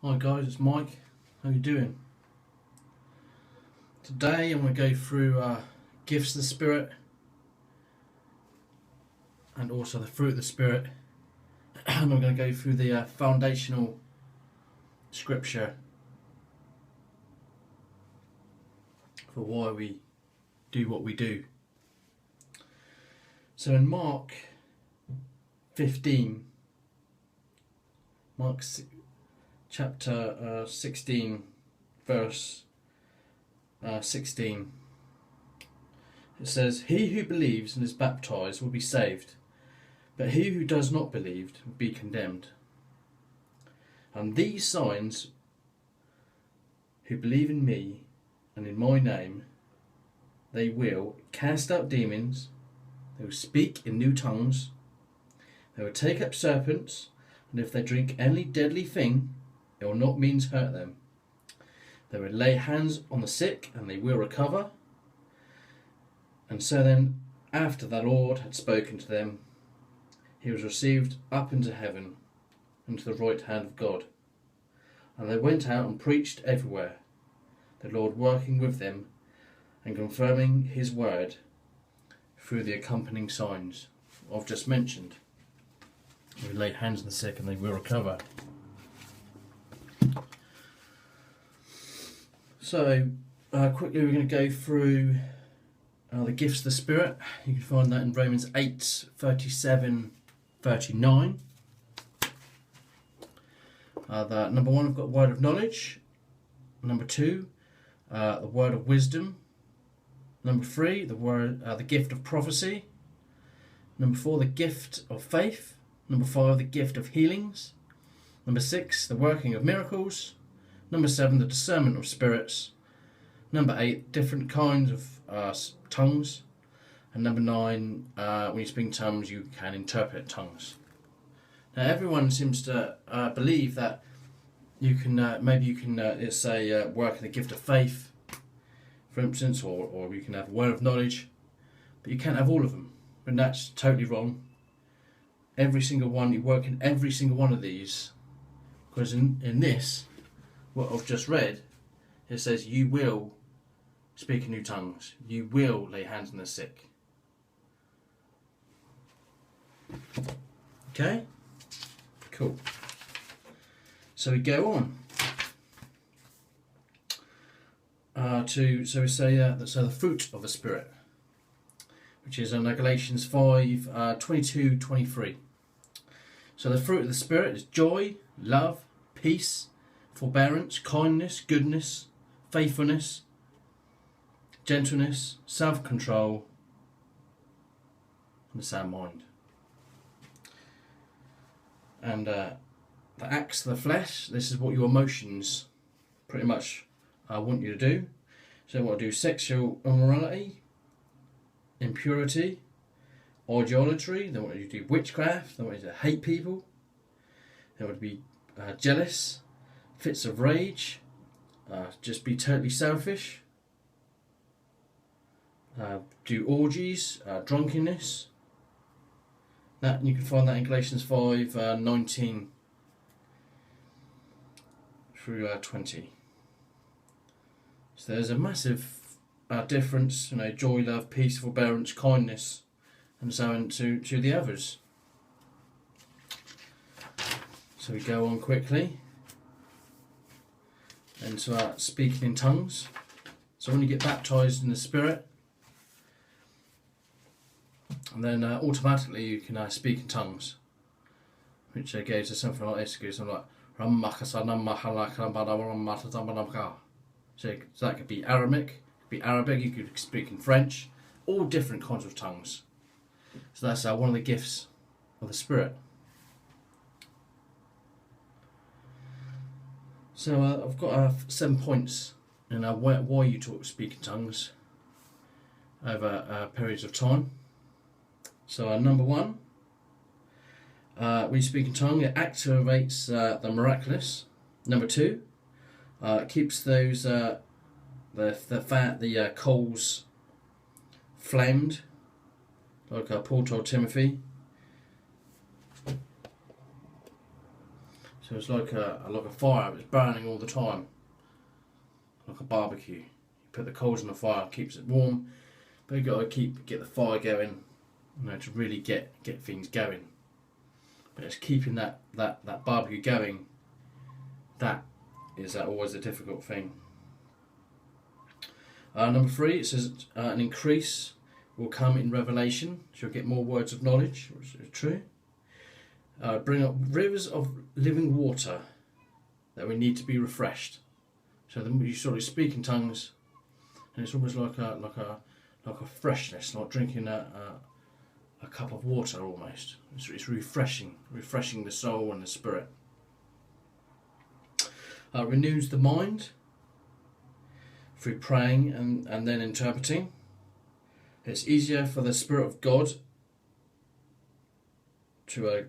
Hi guys, it's Mike. How you doing? Today I'm going to go through gifts of the Spirit and also the fruit of the Spirit. And I'm going to go through the foundational scripture for why we do what we do. So in Mark 15, chapter 16, verse 16, it says, "He who believes and is baptized will be saved, but he who does not believe will be condemned. And these signs who believe in me and in my name, they will cast out demons, they will speak in new tongues, they will take up serpents, and if they drink any deadly thing, it will not mean to hurt them. They will lay hands on the sick, and they will recover." And so then, after the Lord had spoken to them, he was received up into heaven, and to the right hand of God. And they went out and preached everywhere, the Lord working with them and confirming his word through the accompanying signs I've just mentioned. We lay hands on the sick and they will recover. So, quickly we're going to go through the gifts of the Spirit. You can find that in Romans 8:37-39. Number 1, I've got word of knowledge. Number 2, the word of wisdom. Number 3, the gift of prophecy. Number 4, the gift of faith. Number 5, the gift of healings. Number 6, the working of miracles. Number 7, the discernment of spirits. Number 8, different kinds of tongues. And number 9, when you speak in tongues, you can interpret tongues. Now, everyone seems to believe that you can let's say, work in the gift of faith, for instance, or you can have a word of knowledge, but you can't have all of them. And that's totally wrong. Every single one, you work in every single one of these, because in this, what I've just read, it says you will speak in new tongues, you will lay hands on the sick. Okay? Cool. So we go on so we say so the fruit of the Spirit, which is in Galatians 5:22-23. So the fruit of the Spirit is joy, love, peace, forbearance, kindness, goodness, faithfulness, gentleness, self-control, and a sound mind. And the acts of the flesh, this is what your emotions pretty much want you to do. So they want to do sexual immorality, impurity, idolatry, they want you to do witchcraft, they want you to hate people, they want to be jealous, fits of rage, just be totally selfish, do orgies, drunkenness. That you can find that in Galatians 5:19-20. So there's a massive difference, joy, love, peace, forbearance, kindness, and so on to the others. So we go on quickly and to speaking in tongues. So when you get baptized in the Spirit, and then automatically you can speak in tongues, which goes to something like this. It goes something like so that could be Arabic, you could speak in French, all different kinds of tongues. So that's one of the gifts of the Spirit. So I've got 7 points in why you speak in tongues over periods of time. So number 1, when you speak in tongue, it activates the miraculous. Number 2, it keeps those the coals flamed, like Paul told Timothy. So So it's like a fire. It's burning all the time, like a barbecue. You put the coals on the fire, keeps it warm, but you got to get the fire going, to really get things going. But it's keeping that barbecue going. That is always a difficult thing. Number 3, it says an increase will come in revelation. So you'll get more words of knowledge, which is true. Bring up rivers of living water, that we need to be refreshed. So then you sort of speak in tongues, and it's almost like a freshness, like drinking a cup of water almost. It's refreshing the soul and the spirit. Renews the mind through praying and then interpreting. It's easier for the Spirit of God to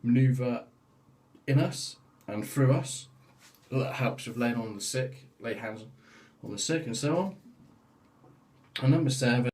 maneuver in us and through us. That helps with laying on the sick, lay hands on the sick and so on. And number 7,